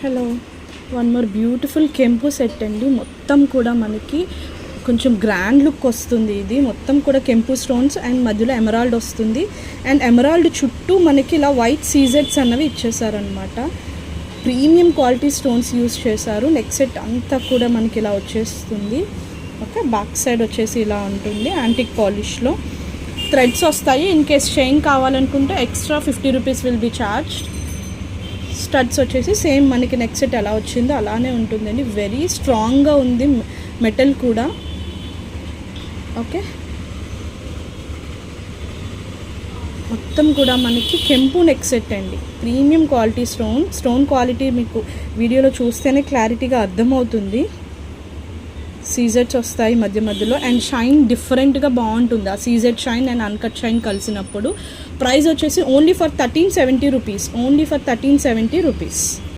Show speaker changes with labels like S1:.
S1: Hello, one more beautiful కెంపు set అండి. మొత్తం కూడా మనకి కొంచెం గ్రాండ్ లుక్ వస్తుంది. ఇది మొత్తం కూడా కెంపు స్టోన్స్ అండ్ మధ్యలో ఎమరాల్డ్ వస్తుంది. అండ్ ఎమరాల్డ్ చుట్టూ మనకి ఇలా వైట్ సీజెడ్స్ అన్నవి ఇచ్చేసారనమాట. ప్రీమియం క్వాలిటీ స్టోన్స్ యూస్ చేశారు. నెక్ సెట్ అంతా కూడా మనకి ఇలా వచ్చేస్తుంది. ఓకే, బ్యాక్ సైడ్ వచ్చేసి ఇలా ఉంటుంది. యాంటిక్ పాలిష్లో థ్రెడ్స్ వస్తాయి. ఇన్ కేస్ చైన్ కావాలనుకుంటే extra 50 rupees will be charge. Studs వచ్చేసి సేమ్ మనకి నెక్ సెట్ ఎలా వచ్చిందో అలానే ఉంటుందండి. వెరీ స్ట్రాంగ్గా ఉంది మెటల్ కూడా. ఓకే, మొత్తం కూడా మనకి కెంపు నెక్ సెట్ అండి. ప్రీమియం క్వాలిటీ స్టోన్ క్వాలిటీ మీకు వీడియోలో చూస్తేనే క్లారిటీగా అర్థమవుతుంది. సీజెడ్స్ వస్తాయి మధ్య మధ్యలో అండ్ షైన్ డిఫరెంట్గా బాగుంటుంది. ఆ CZ shine and uncut shine కలిసినప్పుడు. ప్రైస్ వచ్చేసి ఓన్లీ ఫర్ 1370 రూపీస్.